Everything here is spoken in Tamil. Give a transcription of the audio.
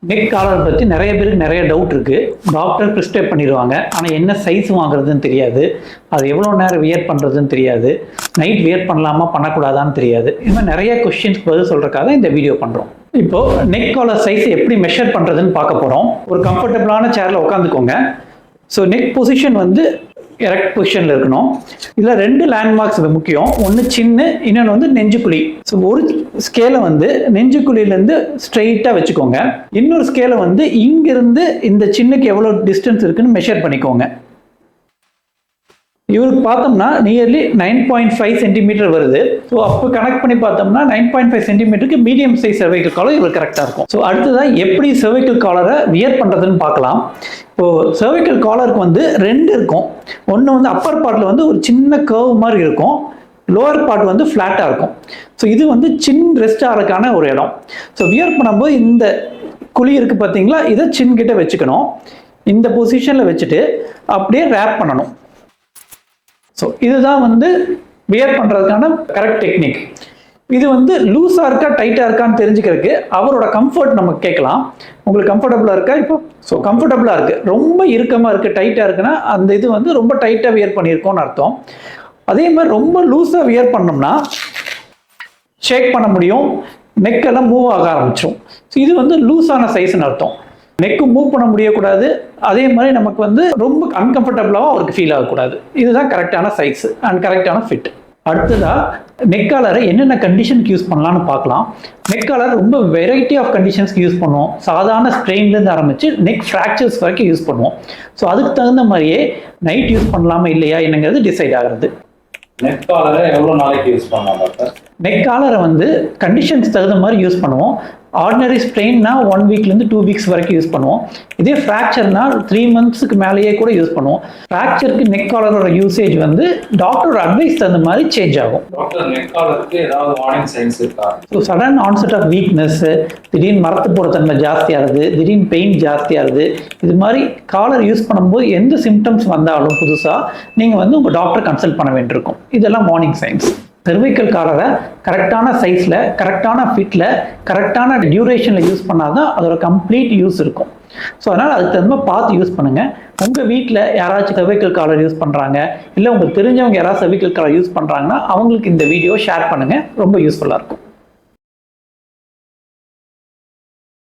நெக் காலர் பற்றி நிறைய பேருக்கு நிறைய டவுட் இருக்குது. டாக்டர் ப்ரிஸ்கிரைப் பண்ணிடுவாங்க, ஆனால் என்ன சைஸ் வாங்குறதுன்னு தெரியாது, அது எவ்வளோ நேரம் வியர் பண்ணுறதுன்னு தெரியாது, நைட் வியர் பண்ணலாமா பண்ணக்கூடாதான்னு தெரியாது. இது மாதிரி நிறைய கொஸ்டின்ஸ்க்கு பதில் சொல்கிறதுக்காக இந்த வீடியோ பண்ணுறோம். இப்போது நெக் காலர் சைஸ் எப்படி மெஷர் பண்ணுறதுன்னு பார்க்க போகிறோம். ஒரு கம்ஃபர்டபுளான சேரில் உட்காந்துக்கோங்க. ஸோ நெக் பொசிஷன் வந்து எரெக்ட் பொசிஷனில் இருக்கணும். இதில் ரெண்டு லேண்ட்மார்க்ஸ் முக்கியம். ஒன்று சின்ன, இன்னொன்று வந்து நெஞ்சுக்குழி. ஸோ ஒரு ஸ்கேலை வந்து நெஞ்சுக்குழியிலேருந்து ஸ்ட்ரெயிட்டாக வச்சுக்கோங்க. இன்னொரு ஸ்கேலை வந்து இங்கிருந்து இந்த சின்னக்கு எவ்வளோ டிஸ்டன்ஸ் இருக்குன்னு மெஷர் பண்ணிக்கோங்க. இவருக்கு பார்த்தோம்னா நியர்லி 9.5 சென்டிமீட்டர் வருது. ஸோ அப்போ கனெக்ட் பண்ணி பார்த்தோம்னா 9.5 சென்டிமீட்டருக்கு மீடியம் சைஸ் cervical காலர் இவர் கரெக்டாக இருக்கும். ஸோ அடுத்ததான் எப்படி cervical காலரை வியர் பண்ணுறதுன்னு பார்க்கலாம். இப்போது cervical காலருக்கு வந்து ரெண்டு இருக்கும். ஒன்று வந்து அப்பர் பார்ட்டில் வந்து ஒரு சின்ன கர்வ் மாதிரி இருக்கும், லோவர் பார்ட் வந்து ஃப்ளாட்டாக இருக்கும். ஸோ இது வந்து சின் ரெஸ்ட் ஆகிறதுக்கான ஒரு இடம். ஸோ வியர் பண்ணும்போது இந்த குழி இருக்குது பார்த்தீங்களா, இதை சின் கிட்ட வச்சுக்கணும். இந்த பொசிஷனில் வச்சுட்டு அப்படியே ரேப் பண்ணணும். ஸோ இதுதான் வந்து வியர் பண்ணுறதுக்கான கரெக்ட் டெக்னிக். இது வந்து லூஸாக இருக்கா டைட்டாக இருக்கான்னு தெரிஞ்சுக்கிறதுக்கு அவரோட கம்ஃபர்ட் நம்ம கேட்கலாம். உங்களுக்கு கம்ஃபர்டபுளாக இருக்கா? இப்போ ஸோ கம்ஃபர்டபுளாக இருக்குது. ரொம்ப இறுக்கமாக இருக்குது, டைட்டாக இருக்குன்னா அந்த இது வந்து ரொம்ப டைட்டாக வியர் பண்ணியிருக்கோன்னு அர்த்தம். அதே மாதிரி ரொம்ப லூஸாக வியர் பண்ணோம்னா ஷேக் பண்ண முடியும், நெக்கெல்லாம் மூவ் ஆக ஆரம்பிச்சிடும். ஸோ இது வந்து லூஸான சைஸ்ன்னு அர்த்தம். நெக்கு மூவ் பண்ண முடியக்கூடாது, அதே மாதிரி நமக்கு வந்து ரொம்ப அன்கம்ஃபர்டபுளாகவும் அவருக்கு ஃபீல் ஆகக்கூடாது. இதுதான் கரெக்டான சைஸ் அண்ட் கரெக்டான ஃபிட். அடுத்ததாக நெக் காலரை என்னென்ன கண்டிஷனுக்கு யூஸ் பண்ணலான்னு பார்க்கலாம். நெக் காலர் ரொம்ப வெரைட்டி ஆஃப் கண்டிஷன்ஸ்க்கு யூஸ் பண்ணுவோம். சாதாரண ஸ்ட்ரெயின்லேருந்து ஆரம்பித்து நெக் ஃப்ராக்சர்ஸ் வரைக்கும் யூஸ் பண்ணுவோம். ஸோ அதுக்கு தகுந்த மாதிரியே நைட் யூஸ் பண்ணலாமா இல்லையா என்னங்கிறது டிசைட் ஆகிறது. நெக் காலரை எவ்வளோ நாளைக்கு யூஸ் பண்ணலாம் டாக்டர்? நெக் காலரை வந்து கண்டிஷன்ஸ் தகுந்த மாதிரி யூஸ் பண்ணுவோம். ஆர்டினரி ஸ்ட்ரெயின்னா 1 வீக்லேருந்து 2 வீக்ஸ் வரைக்கும் யூஸ் பண்ணுவோம். இதே ஃப்ராக்சர்னா 3 மந்த்ஸுக்கு மேலேயே கூட யூஸ் பண்ணுவோம். ஃப்ராக்சருக்கு நெக் காலரோட யூசேஜ் வந்து டாக்டரோட அட்வைஸ் தகுந்த மாதிரி சேஞ்ச் ஆகும். டாக்டர், நெக் காலருக்கு ஏதாவது வார்னிங் சைன்ஸ் இருக்கா? So sudden onset of weakness, திடீர்னு மரத்து போகிற தன்மை ஜாஸ்தியாகுது, திடீர்னு பெயின் ஜாஸ்தியாகுது, இது மாதிரி காலர் யூஸ் பண்ணும்போது எந்த சிம்டம்ஸ் வந்தாலும் புதுசாக நீங்கள் வந்து உங்கள் டாக்டரை கன்சல்ட் பண்ண வேண்டியிருக்கும். இதெல்லாம் வார்னிங் சைன்ஸ். cervical காலரை கரெக்டான சைஸில், கரெக்டான ஃபிட்டில், கரெக்டான டியூரேஷனில் யூஸ் பண்ணால் தான் அதோட கம்ப்ளீட் யூஸ் இருக்கும். ஸோ அதனால் அதுக்கு தகுந்த பார்த்து யூஸ் பண்ணுங்கள். உங்கள் வீட்டில் யாராச்சும் cervical காலர் யூஸ் பண்ணுறாங்க, இல்லை உங்களுக்கு தெரிஞ்சவங்க யாராவது cervical காலர் யூஸ் பண்ணுறாங்கன்னா அவங்களுக்கு இந்த வீடியோ ஷேர் பண்ணுங்கள், ரொம்ப யூஸ்ஃபுல்லாக இருக்கும்.